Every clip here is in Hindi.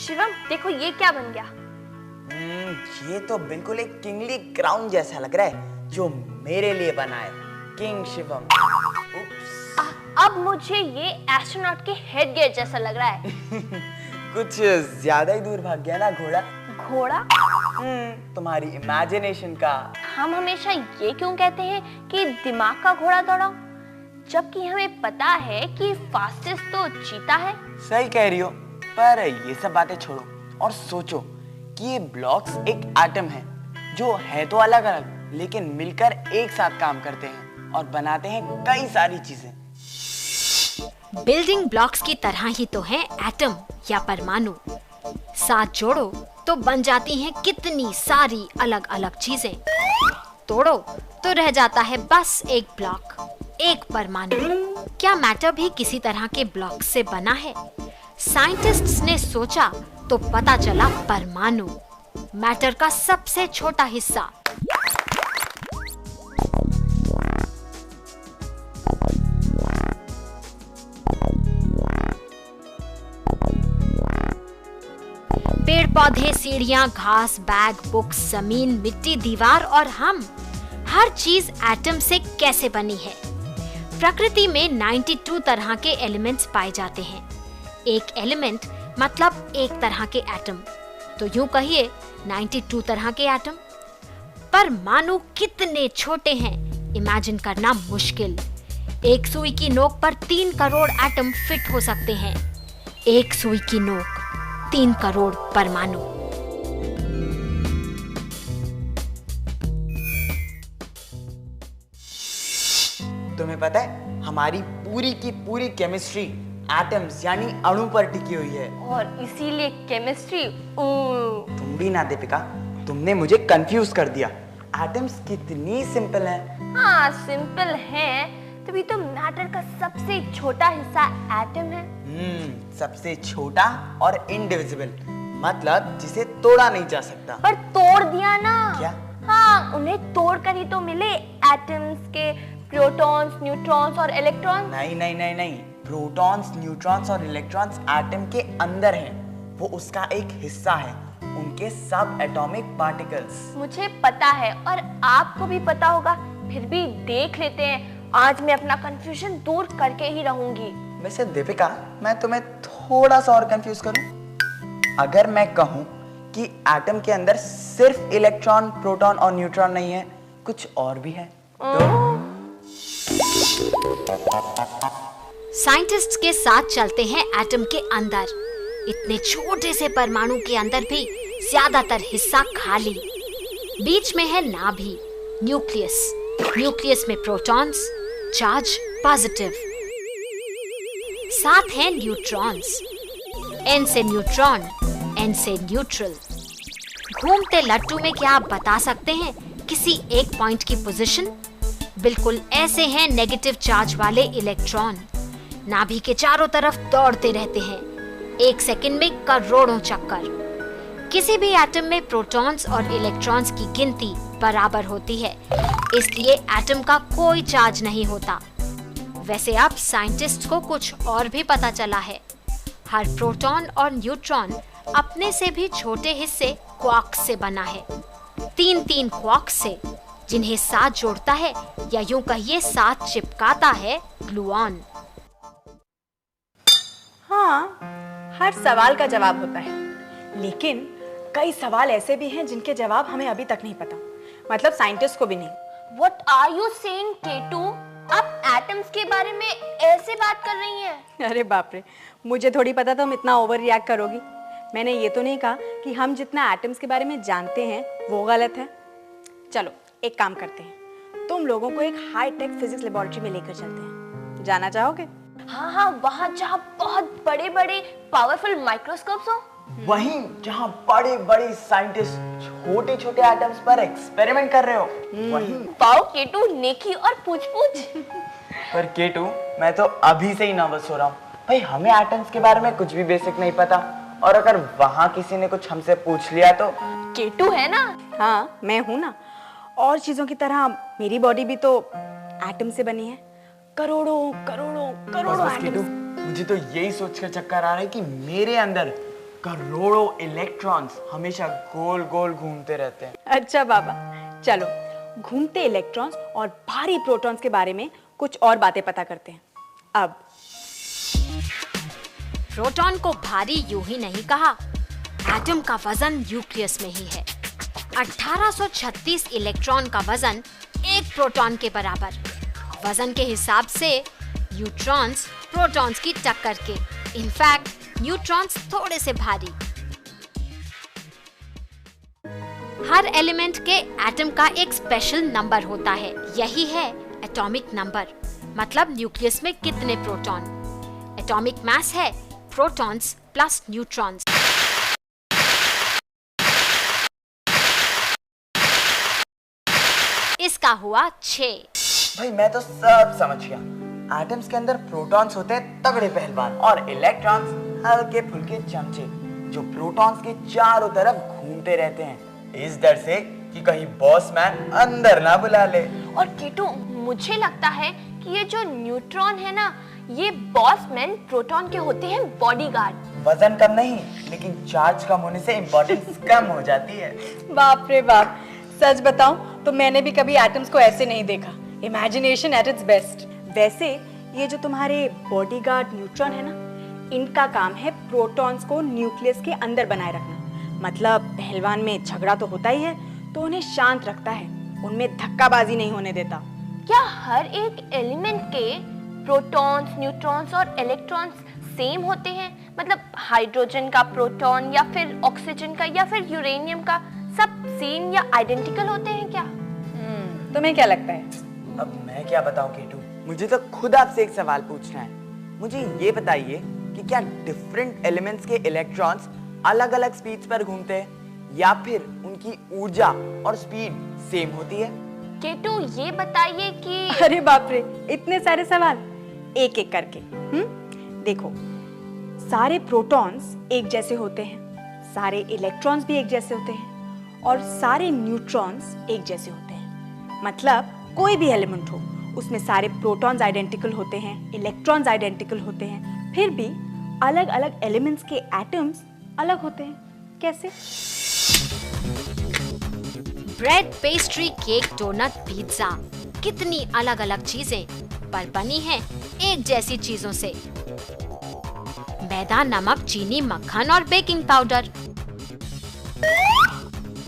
शिवम देखो ये क्या बन गया। ये तो बिल्कुल एक किंगली क्राउन जैसा लग रहा है जो मेरे लिए बना है, किंग शिवम। अब मुझे ये एस्ट्रोनॉट के हेड गियर जैसा लग रहा है। कुछ ज्यादा ही दूर भाग गया ना घोड़ा। घोड़ा? तुम्हारी इमेजिनेशन का। हम हमेशा ये क्यों कहते हैं कि दिमाग का घोड़ा दौड़ाओ, जबकि हमें पता है कि फास्टेस्ट तो चीता है। सही कह रही हो, पर ये सब बातें छोड़ो और सोचो कि ये ब्लॉक्स एक एटम है जो है तो अलग अलग लेकिन मिलकर एक साथ काम करते हैं और बनाते हैं कई सारी चीजें। बिल्डिंग ब्लॉक्स की तरह ही तो है एटम या परमाणु। साथ जोड़ो तो बन जाती हैं कितनी सारी अलग अलग चीजें। तोड़ो तो रह जाता है बस एक ब्लॉक, एक परमाणु। क्या मैटर भी किसी तरह के ब्लॉक से बना है? साइंटिस्ट्स ने सोचा तो पता चला परमाणु, मैटर का सबसे छोटा हिस्सा। पेड़ पौधे, सीढ़ियां, घास, बैग, बुक्स, जमीन, मिट्टी, दीवार और हम, हर चीज एटम से कैसे बनी है? प्रकृति में 92 तरह के एलिमेंट्स पाए जाते हैं। एक एलिमेंट मतलब एक तरह के एटम, तो यूं कहिए 92 तरह के एटम। परमाणु कितने छोटे हैं, इमेजिन करना मुश्किल। एक सुई की नोक पर 3 करोड़ एटम फिट हो सकते हैं। एक सुई की नोक, 3 करोड़ परमाणु। तुम्हें पता है हमारी पूरी की पूरी केमिस्ट्री एटम्स यानी अणु पर टिकी हुई है। और इसीलिए केमिस्ट्री। तुम भी ना दीपिका, तुमने मुझे कंफ्यूज कर दिया। एटम्स कितनी सिंपल हैं। हाँ सिंपल है, तभी तो मैटर का सबसे छोटा हिस्सा एटम है। सबसे छोटा और इनडिविजिबल, मतलब जिसे तोड़ा नहीं जा सकता। पर तोड़ दिया ना। क्या? हाँ, उन्हें तोड़ कर ही तो मिले एटम्स के प्रोटॉन्स, न्यूट्रॉन्स और इलेक्ट्रॉन्स। नहीं नहीं नहीं नहीं, प्रोटॉन्स, न्यूट्रॉन्स और इलेक्ट्रॉन्स एटम के अंदर हैं। वो उसका एक हिस्सा है, उनके सब एटॉमिक पार्टिकल्स। मुझे पता है और आपको भी पता होगा, फिर भी देख लेते हैं। आज मैं अपना कंफ्यूजन दूर करके ही रहूंगी। वैसे दीपिका, मैं तुम्हें थोड़ा सा और कंफ्यूज करूं? अगर मैं कहूं कि एटम के अंदर सिर्फ इलेक्ट्रॉन, प्रोटॉन और न्यूट्रॉन नहीं है, कुछ और भी है तो? साइंटिस्ट्स के साथ चलते हैं एटम के अंदर। इतने छोटे से परमाणु के अंदर भी ज्यादातर हिस्सा खाली। बीच में है नाभि, न्यूक्लियस। न्यूक्लियस में प्रोटॉन्स, चार्ज पॉजिटिव। साथ हैं न्यूट्रॉन्स, N से न्यूट्रॉन, N से न्यूट्रल। घूमते लट्टू में क्या आप बता सकते हैं किसी एक पॉइंट की पोजीशन? बिल्कुल ऐसे हैं नेगेटिव चार्ज वाले इलेक्ट्रॉन। नाभि के चारों तरफ दौड़ते रहते हैं, 1 सेकंड में करोड़ों चक्कर। किसी भी एटम में प्रोटॉन्स और इलेक्ट्रॉन्स की गिनती बराबर होती है, इसलिए एटम का कोई चार्ज नहीं होता। वैसे अब साइंटिस्ट को कुछ और भी पता चला है। हर प्रोटॉन और न्यूट्रॉन अपने से भी छोटे हिस्से क्वार्क्स से बना है। 3 क्वार्क्स से, जिन्हें साथ जोड़ता है या यूं कहिए साथ चिपकाता है ग्लूऑन। हाँ, हर सवाल का जवाब होता है, लेकिन कई सवाल ऐसे भी हैं जिनके जवाब हमें अभी तक नहीं पता, मतलब साइंटिस्ट को भी नहीं। What are you saying, केटू? आप एटम्स के बारे में ऐसे बात कर रही हैं? अरे बाप रे, मुझे थोड़ी पता तुम इतना ओवर रिएक्ट करोगी। मैंने ये तो नहीं कहा कि हम जितना एटम्स के बारे में जानते हैं वो गलत है। चलो एक काम करते हैं, तुम लोगों को एक हाई टेक फिजिक्स लेबोरेटरी में लेकर चलते हैं। जाना चाहोगे? हाँ, वहाँ जहाँ बहुत बड़े बड़े पावरफुल माइक्रोस्कोप्स हो। वहीं जहाँ बड़े बड़े साइंटिस्ट छोटे छोटे एटम्स पर एक्सपेरिमेंट कर रहे हो, वहीं। पाओ केटू, नेकी और पूछ पूछ। पर केटू, मैं तो अभी से ही नर्वस हो रहा हूँ। भाई हमें एटम्स के बारे में कुछ भी बेसिक नहीं पता, और अगर वहाँ किसी ने कुछ हमसे पूछ लिया तो? केटू है ना? हाँ मैं हूँ ना, और चीजों की तरह मेरी बॉडी भी तो एटम से बनी है। करोड़ों करोड़ों करोड़ों बस केटू, मुझे तो यही सोचकर चक्कर आ रहा है कि मेरे अंदर करोड़ों इलेक्ट्रॉन्स हमेशा गोल गोल घूमते रहते हैं। अच्छा बाबा, चलो घूमते इलेक्ट्रॉन्स और भारी प्रोटॉन्स के बारे में कुछ और बातें पता करते हैं। अब प्रोटॉन को भारी यूं ही नहीं कहा, एटम का वजन न्यूक्लियस में ही है। 1836 इलेक्ट्रॉन का वजन एक प्रोटॉन के बराबर। वजन के हिसाब से न्यूट्रॉन्स प्रोटॉन्स की टक्कर के, इनफैक्ट न्यूट्रॉन्स थोड़े से भारी। हर एलिमेंट के एटम का एक स्पेशल नंबर होता है, यही है एटॉमिक नंबर, मतलब न्यूक्लियस में कितने प्रोटॉन। एटॉमिक मास है प्रोटॉन्स प्लस न्यूट्रॉन्स। इसका हुआ 6। भाई मैं तो सब समझ गया। एटम्स के अंदर प्रोटॉन्स होते हैं तगड़े पहलवान और इलेक्ट्रॉन्स हल्के फुल्के चमचे जो प्रोटॉन्स के चारों तरफ घूमते रहते हैं, इस डर से कि कहीं बॉस मैन अंदर ना बुला ले। और कीटू, मुझे लगता है कि ये जो न्यूट्रॉन है ना, ये बॉस मैन प्रोटॉन के होते हैं बॉडीगार्ड। वजन कम नहीं, लेकिन चार्ज कम होने से इंपॉर्टेंस कम हो जाती है। बाप रे बाप, सच बताऊं तो मैंने भी कभी एटम्स को ऐसे नहीं देखा। Imagination at its best. वैसे ये जो तुम्हारे बॉडीगार्ड न्यूट्रॉन है ना, इनका काम है प्रोटॉन्स को न्यूक्लियस के अंदर बनाए रखना। मतलब पहलवान में झगड़ा तो होता ही है, तो उन्हें शांत रखता है, उनमें धक्काबाजी नहीं होने देता। क्या हर एक एलिमेंट के प्रोटॉन्स, न्यूट्रॉन्स और इलेक्ट्रॉन्स सेम होते हैं? मतलब हाइड्रोजन का प्रोटॉन या फिर ऑक्सीजन का या फिर यूरेनियम का सब सेम या आइडेंटिकल होते हैं क्या? तुम्हें क्या लगता है? अब मैं क्या बताऊं केटू, मुझे तो खुद आपसे एक सवाल पूछना है। मुझे ये बताइए कि क्या डिफरेंट एलिमेंट्स के इलेक्ट्रॉन्स अलग अलग स्पीड्स पर घूमते हैं या फिर उनकी ऊर्जा और स्पीड सेम होती है? केटू, ये बताइए कि अरे बाप रे, इतने सारे सवाल, एक एक करके। देखो, सारे प्रोटॉन्स एक जैसे होते हैं, सारे इलेक्ट्रॉन्स भी एक जैसे होते हैं और सारे न्यूट्रॉन्स एक जैसे होते हैं। मतलब कोई भी एलिमेंट हो, उसमें सारे प्रोटॉन्स आइडेंटिकल होते हैं, इलेक्ट्रॉन्स आइडेंटिकल होते हैं, फिर भी अलग अलग एलिमेंट्स के एटम्स अलग होते हैं। कैसे? Bread, pastry, cake, donut, pizza, कितनी अलग अलग चीजें पर बनी हैं एक जैसी चीजों से। मैदा, नमक, चीनी, मक्खन और बेकिंग पाउडर।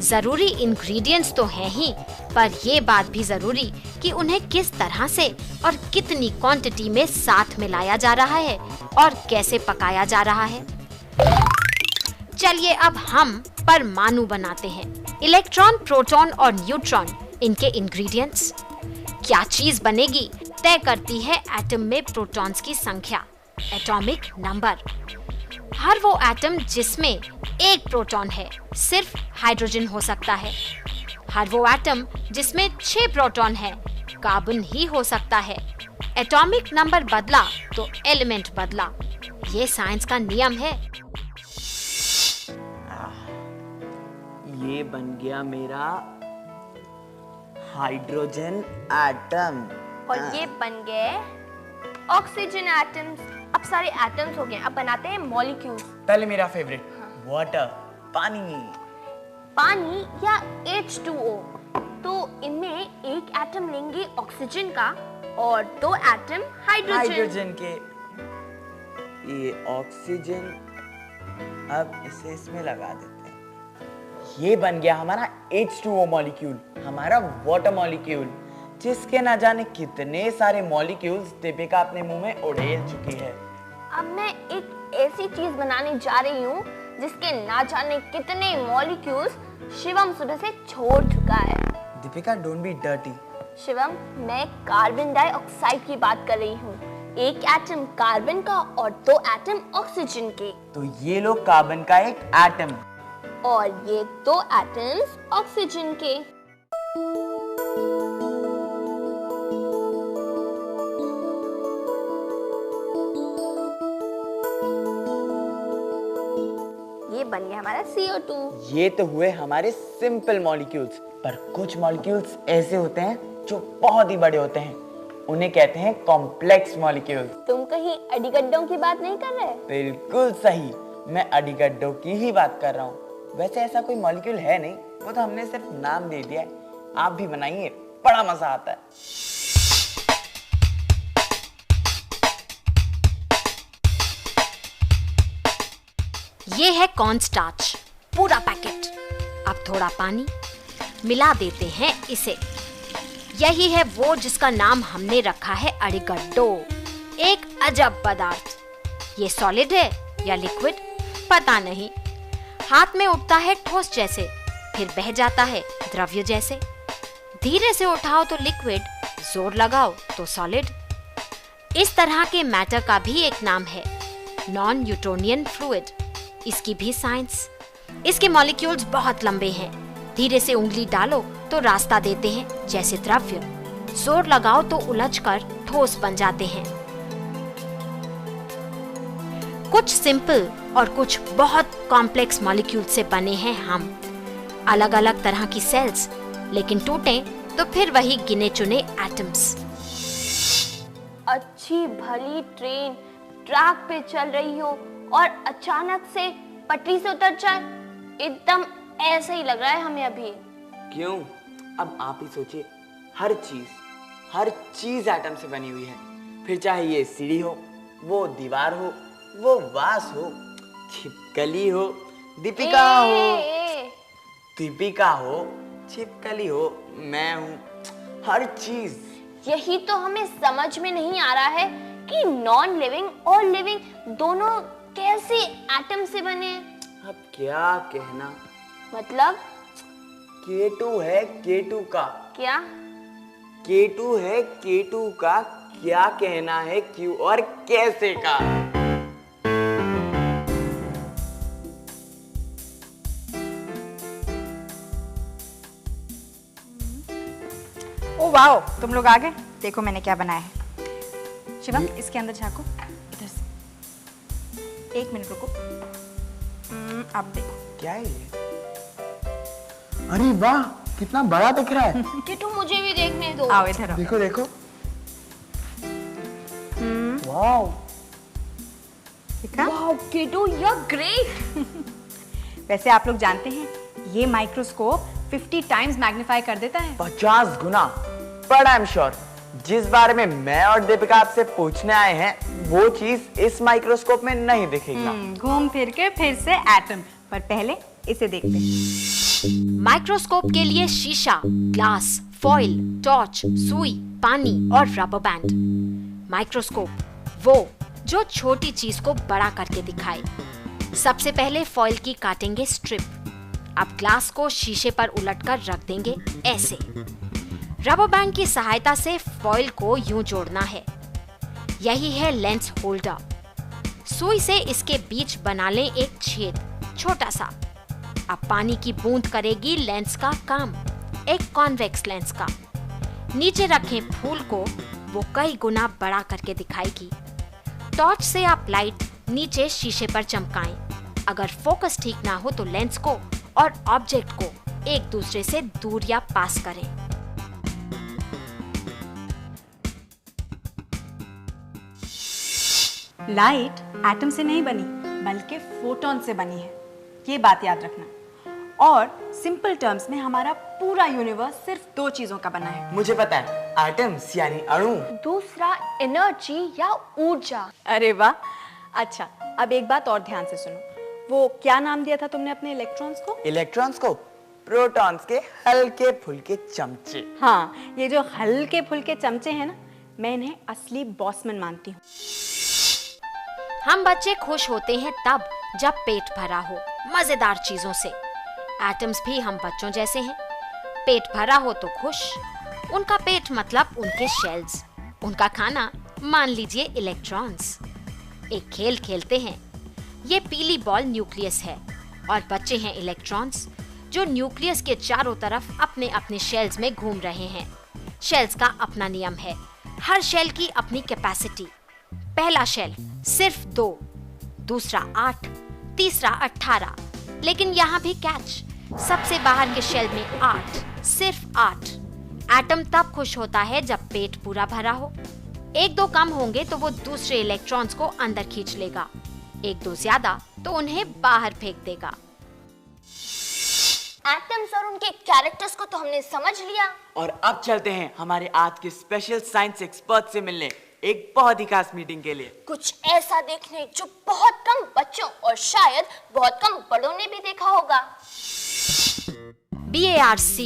जरूरी इंग्रेडिएंट्स तो हैं ही, पर ये बात भी जरूरी कि उन्हें किस तरह से और कितनी क्वांटिटी में साथ मिलाया जा रहा है और कैसे पकाया जा रहा है। चलिए अब हम परमाणु बनाते हैं। इलेक्ट्रॉन, प्रोटॉन और न्यूट्रॉन, इनके इंग्रेडिएंट्स। क्या चीज बनेगी तय करती है एटम में प्रोटॉन्स की संख्या, एटॉमिक नंबर। हर वो एटम जिसमें एक प्रोटॉन है सिर्फ हाइड्रोजन हो सकता है। हर वो एटम जिसमें 6 प्रोटॉन है कार्बन ही हो सकता है। एटॉमिक नंबर बदला तो एलिमेंट बदला, ये साइंस का नियम है। ये बन गया मेरा हाइड्रोजन एटम और ये बन गए ऑक्सीजन एटम्स। अब सारे एटम्स हो गए, अब बनाते हैं मॉलिक्यूल्स। पहले मेरा फेवरेट वाटर, पानी। पानी या H2O। तो इनमें एक एटम लेंगे ऑक्सीजन का और 2 एटम हाइड्रोजन के। ये ऑक्सीजन, अब इसे इसमें लगा देते हैं। ये बन गया हमारा H2O मॉलिक्यूल, हमारा वाटर मॉलिक्यूल, जिसके ना जाने कितने सारे मॉलिक्यूल्स दीपिका अपने मुंह में उड़ेल चुकी है। अब मैं एक ऐसी चीज बनाने जा रही हूँ जिसके ना जाने कितने मॉलिक्यूल्स शिवम सुबह से छोड़ चुका है। Deepika, don't be dirty. Shivam, मैं कार्बन डाइऑक्साइड की बात कर रही हूँ। एक एटम कार्बन का और 2 एटम ऑक्सीजन के। तो ये लो कार्बन का एक एटम और ये 2 एटम्स ऑक्सीजन के। ये बन गया हमारा CO2। ये तो हुए हमारे सिंपल मॉलिक्यूल्स, पर कुछ मॉलिक्यूल्स ऐसे होते हैं जो बहुत ही बड़े होते हैं, उन्हें कहते हैं कॉम्प्लेक्स मॉलिक्यूल्स। तुम कहीं अड़ीगड्डों की बात नहीं कर रहे? बिल्कुल सही। मैं अड़ीगड्ढों की ही बात कर रहा हूँ। वैसे ऐसा कोई मॉलिक्यूल है नहीं, वो तो हमने सिर्फ नाम दे दिया है। आप भी बनाइए, बड़ा मजा आता है। ये है कॉर्न स्टार्च, पूरा पैकेट। अब थोड़ा पानी मिला देते हैं इसे। यही है वो जिसका नाम हमने रखा है अड़ीगड्ढो। एक अजब पदार्थ। ये सॉलिड है या लिक्विड पता नहीं। हाथ में उठता है ठोस जैसे, फिर बह जाता है द्रव्य जैसे। धीरे से उठाओ तो लिक्विड, जोर लगाओ तो सॉलिड। इस तरह के मैटर का भी एक नाम है, नॉन न्यूटोनियन फ्लूइड। इसकी भी साइंस। इसके मॉलिक्यूल्स बहुत लंबे हैं। धीरे से उंगली डालो तो रास्ता देते हैं जैसे द्रव्य। जोर लगाओ तो उलझकर ठोस बन जाते हैं। कुछ सिंपल और कुछ बहुत कॉम्प्लेक्स मॉलिक्यूल से बने हैं हम। अलग अलग तरह की सेल्स, लेकिन टूटे तो फिर वही गिने चुने एटम्स। अच्छी भली ट्रेन ट्रैक पे चल रही हो और अचानक से पटरी से उतर जाए, एकदम ऐसे ही लग रहा है हमें अभी। क्यों? अब आप ही सोचिए, हर चीज एटम से बनी हुई है। फिर चाहे ये सीढ़ी हो, वो दीवार हो, वो वास हो, छिपकली हो, दीपिका हो, छिपकली हो, मैं हूँ, हर चीज। यही तो हमें समझ में नहीं आ रहा है कि नॉन लिविंग और लिविंग दोनों कैसे एटम से बने हैं। अब क्या कहना, मतलब K2 है K2 का, क्या? K2 है K2 का, क्या कहना है क्यों और कैसे का। ओ वाओ, तुम लोग आ गए। देखो मैंने क्या बनाया है। शिवम, इसके अंदर झांको, इधर से। 1 मिनट रुको। अब देखो क्या है ये? अरे वाह, कितना बड़ा दिख रहा है। किट्टू मुझे भी देखने दो। आओ इधर आओ। देखो देखो। वाओ, देखा? Wow Kittu, you are great. वैसे आप लोग जानते हैं ये माइक्रोस्कोप 50 टाइम्स मैग्नीफाई कर देता है। 50 गुना। बट आई एम श्योर जिस बारे में मैं और दीपिका आपसे पूछने आए हैं, वो चीज इस माइक्रोस्कोप में नहीं दिखेगा। घूम फिर के फिर से एटम, पर पहले इसे देखते हैं। माइक्रोस्कोप के लिए शीशा, ग्लास, फॉइल, टॉर्च, सुई, पानी और रबर बैंड। माइक्रोस्कोप वो जो छोटी चीज को बड़ा करके दिखाए। सबसे पहले फॉइल की काटेंगे स्ट्रिप। अब ग्लास को शीशे पर उलटकर रख देंगे ऐसे। रबर बैंड की सहायता से फॉइल को यूं जोड़ना है। यही है लेंस होल्डर। सुई से इसके बीच बना लें एक छेद, छोटा सा। अब पानी की बूंद करेगी लेंस का काम, एक कॉन्वेक्स लेंस का। नीचे रखें फूल को, वो कई गुना बड़ा करके दिखाएगी। टॉर्च से आप लाइट नीचे शीशे पर चमकाएं। अगर फोकस ठीक ना हो तो लेंस को और ऑब्जेक्ट को एक दूसरे से दूर या पास करें। लाइट एटम से नहीं बनी, बल्कि फोटोन से बनी है, ये बात याद रखना। और सिंपल टर्म्स में हमारा पूरा यूनिवर्स सिर्फ 2 चीजों का बना है। मुझे पता है, एटम्स यानी अणु। दूसरा एनर्जी या ऊर्जा। अरे वाह। अच्छा, अब एक बात और ध्यान से सुनो। वो क्या नाम दिया था तुमने अपने इलेक्ट्रॉन्स को? इलेक्ट्रॉन्स को प्रोटॉन्स के हल्के फुल्के चमचे। हाँ, ये जो हल्के फुल्के चमचे हैं ना, मैं इन्हें असली बॉसमैन मानती हूँ। हम बच्चे खुश होते हैं तब जब पेट भरा हो मजेदार चीजों से। एटम्स भी हम बच्चों जैसे हैं। पेट भरा हो तो खुश। उनका पेट मतलब उनके शेल्स, उनका खाना मान लीजिए इलेक्ट्रॉन्स। एक खेल खेलते हैं। ये पीली बॉल न्यूक्लियस है और बच्चे हैं इलेक्ट्रॉन्स, जो न्यूक्लियस के चारों तरफ अपने अपने शेल्स में घूम रहे हैं। शेल्स का अपना नियम है, हर शेल की अपनी कैपेसिटी। पहला शेल सिर्फ 2, दूसरा 8, तीसरा 18। लेकिन यहाँ भी कैच, सबसे बाहर के शेल में 8, सिर्फ 8। एटम तब खुश होता है जब पेट पूरा भरा हो। 1-2 कम होंगे तो वो दूसरे इलेक्ट्रॉन्स को अंदर खींच लेगा। 1-2 ज्यादा तो उन्हें बाहर फेंक देगा। एटम्स और उनके कैरेक्टर्स को तो हमने समझ लिया। और अब चलते हैं हमारे आज के स्पेशल साइंस एक्सपर्ट से मिलने एक बहुत ही खास मीटिंग के लिए। कुछ ऐसा देखने जो बहुत कम बच्चों और शायद बहुत कम बड़ों ने भी देखा होगा। BARC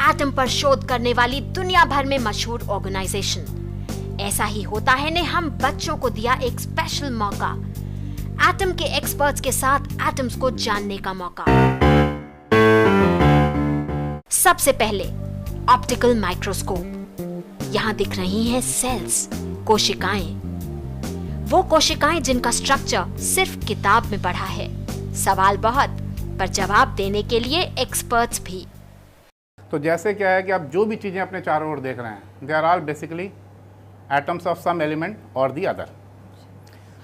एटम पर शोध करने वाली दुनिया भर में मशहूर ऑर्गेनाइजेशन। ऐसा ही होता है ने हम बच्चों को दिया एक स्पेशल मौका, एटम के एक्सपर्ट्स के साथ एटम्स को जानने का मौका। सबसे पहले ऑप्टिकल माइक्रोस्कोप। यहाँ दिख रही हैं सेल्स, कोशिकाएं। वो कोशिकाएं जिनका स्ट्रक्चर सिर्फ किताब में पढ़ा है। सवाल बहुत, पर जवाब देने के लिए एक्सपर्ट्स भी। तो जैसे क्या है कि आप जो भी चीज़ें अपने चारों ओर देख रहे हैं, they are all basically atoms of some element और दी अदर।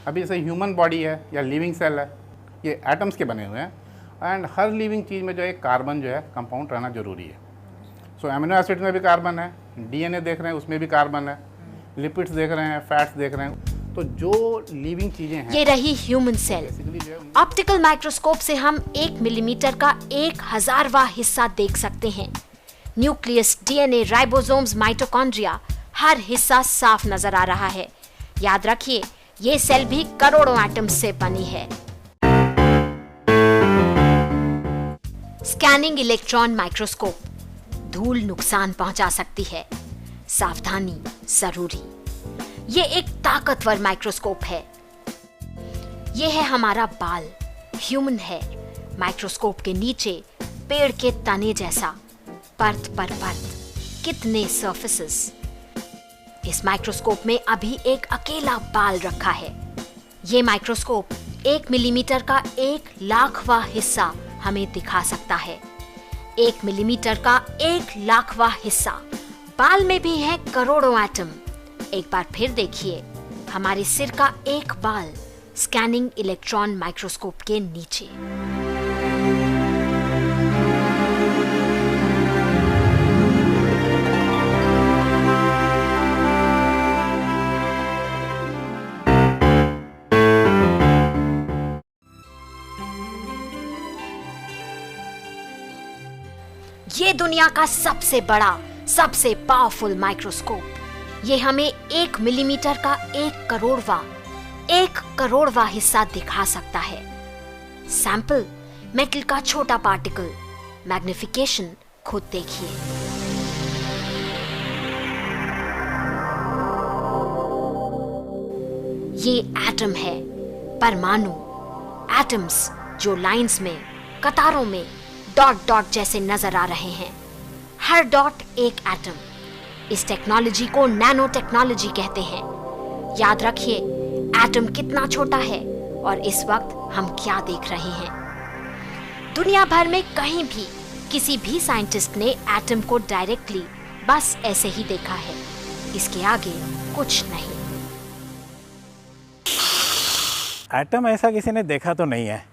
अभी जैसे ह्यूमन बॉडी है या लिविंग सेल है, ये एटम्स के बने हुए हैं। एंड हर लिविंग चीज़ में जो है कार्बन जो है कंपाउंड रहना जरूरी है। सो अमीनो एसिड में भी कार्बन है, DNA देख रहे हैं उसमें भी कार्बन है, लिपिड्स देख रहे हैं, फैट्स देख रहे हैं। तो जो लिविंग चीज़ें हैं, ये रही ह्यूमन सेल। ऑप्टिकल माइक्रोस्कोप से हम 1 मिलीमीटर का 1000वां हिस्सा देख सकते हैं। न्यूक्लियस, DNA, राइबोसोम्स, माइटोकॉन्ड्रिया, हर हिस्सा साफ नजर आ रहा है। याद रखिए, ये सेल भी करोड़ों एटम्स से बनी है। Scanning electron microscope. धूल नुकसान पहुंचा सकती है, सावधानी जरूरी। ये एक ताकतवर माइक्रोस्कोप है। ये है हमारा बाल, ह्यूमन हेयर। माइक्रोस्कोप के नीचे पेड़ के तने जैसा, परत पर परत, कितने सर्फेसेस। इस माइक्रोस्कोप में अभी एक अकेला बाल रखा है। ये माइक्रोस्कोप 1 मिलीमीटर का 1,00,000वां हिस्सा हमें दिखा सकता है। 1 मिलीमीटर का 1,00,000वां हिस्सा। बाल में भी है करोड़ों एटम। एक बार फिर देखिए, हमारे सिर का एक बाल स्कैनिंग इलेक्ट्रॉन माइक्रोस्कोप के नीचे। ये दुनिया का सबसे बड़ा, सबसे पावरफुल माइक्रोस्कोप। ये हमें 1 मिलीमीटर का 1 करोड़वां हिस्सा दिखा सकता है। सैंपल, मेटल का छोटा पार्टिकल। मैग्निफिकेशन खुद देखिए। ये एटम है, परमाणु। एटम्स जो लाइंस में, कतारों में डॉट डॉट जैसे नजर आ रहे हैं। हर डॉट एक एटम। इस टेक्नोलॉजी को नैनो टेक्नोलॉजी कहते हैं। याद रखिए, एटम कितना छोटा है और इस वक्त हम क्या देख रहे हैं। दुनिया भर में कहीं भी किसी भी साइंटिस्ट ने एटम को डायरेक्टली बस ऐसे ही देखा है। इसके आगे कुछ नहीं। एटम ऐसा किसी ने देखा तो नहीं है,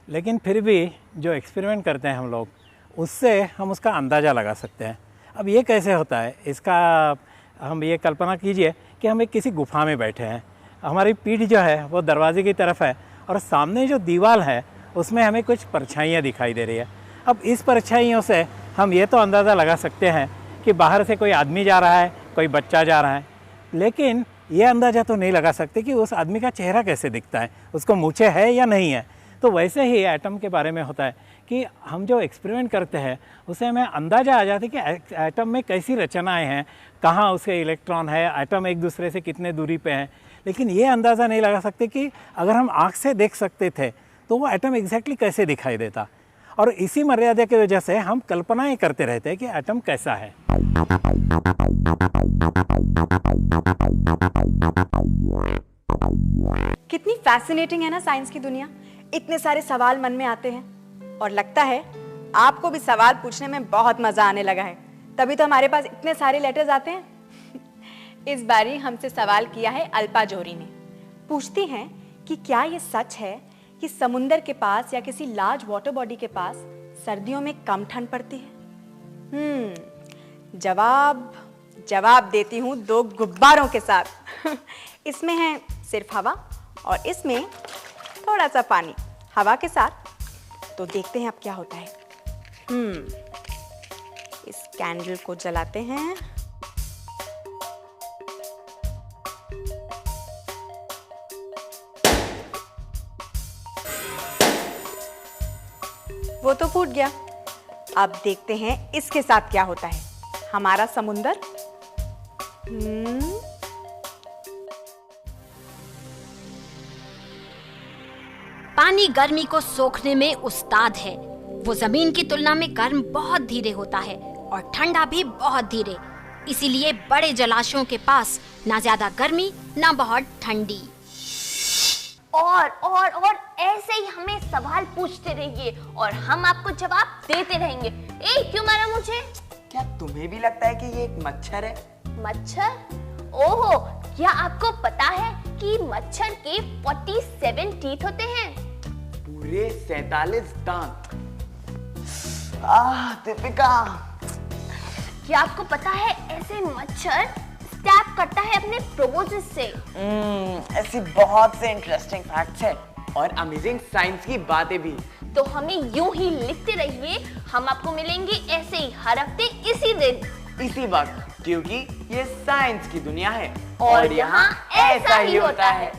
लेकिन फिर भी जो एक्सपेरिमेंट करते हैं हम लोग, उससे हम उसका अंदाज़ा लगा सकते हैं। अब ये कैसे होता है, इसका हम ये कल्पना कीजिए कि हम एक किसी गुफा में बैठे हैं। हमारी पीठ जो है वो दरवाजे की तरफ है और सामने जो दीवार है उसमें हमें कुछ परछाइयाँ दिखाई दे रही है। अब इस परछाइयों से हम ये तो अंदाज़ा लगा सकते हैं कि बाहर से कोई आदमी जा रहा है, कोई बच्चा जा रहा है, लेकिन ये अंदाज़ा तो नहीं लगा सकते कि उस आदमी का चेहरा कैसे दिखता है, उसको मूछें है या नहीं है। तो वैसे ही एटम के बारे में होता है कि हम जो एक्सपेरिमेंट करते हैं उससे हमें अंदाज़ा आ जाता है कि एटम में कैसी रचनाएं हैं, कहाँ उसके इलेक्ट्रॉन है, एटम एक दूसरे से कितने दूरी पे हैं। लेकिन ये अंदाज़ा नहीं लगा सकते कि अगर हम आँख से देख सकते थे तो वो एटम एग्जैक्टली कैसे दिखाई देता। और इसी मर्यादा की वजह से हम कल्पनाएं करते रहते हैं कि एटम कैसा है। कितनी फैसिनेटिंग है ना साइंस की दुनिया। इतने सारे सवाल मन में आते हैं और लगता है आपको भी सवाल पूछने में बहुत मजा आने लगा है, तभी तो हमारे पास इतने सारे लेटर्स आते हैं। इस बारी हमसे सवाल किया है अल्पा जोहरी ने। पूछती हैं कि क्या ये सच है कि समुंदर के पास या किसी लार्ज वाटर बॉडी के पास सर्दियों में कम ठंड पड़ती है। जवाब देती हूँ 2 गुब्बारों के साथ। इसमें है सिर्फ हवा और इसमें थोड़ा सा पानी। हवा के साथ। तो देखते हैं अब क्या होता है। इस कैंडल को जलाते हैं। वो तो फूट गया। अब देखते हैं इसके साथ क्या होता है। हमारा समुंदर। पानी गर्मी को सोखने में उस्ताद है। वो जमीन की तुलना में गर्म बहुत धीरे होता है और ठंडा भी बहुत धीरे। इसीलिए बड़े जलाशयों के पास ना ज्यादा गर्मी ना बहुत ठंडी। और ऐसे ही हमें सवाल पूछते रहिए और हम आपको जवाब देते रहेंगे। क्यों मारा मुझे? क्या तुम्हें भी लगता है कि ये एक मच्छर है? मच्छर? ओहो, क्या आपको पता है कि मच्छर के 47 टीथ होते हैं? पूरे 47 दांत। दीपिका, क्या आपको पता है ऐसे मच्छर स्टैब करता है अपने प्रोबोजिस से? ऐसी बहुत से इंटरेस्टिंग फैक्ट्स है और अमेजिंग साइंस की बातें भी। तो हमें यूं ही लिखते रहिए। हम आपको मिलेंगे ऐसे ही हर हफ्ते इसी दिन इसी वक्त, क्योंकि ये साइंस की दुनिया है और यहाँ ऐसा ही होता है।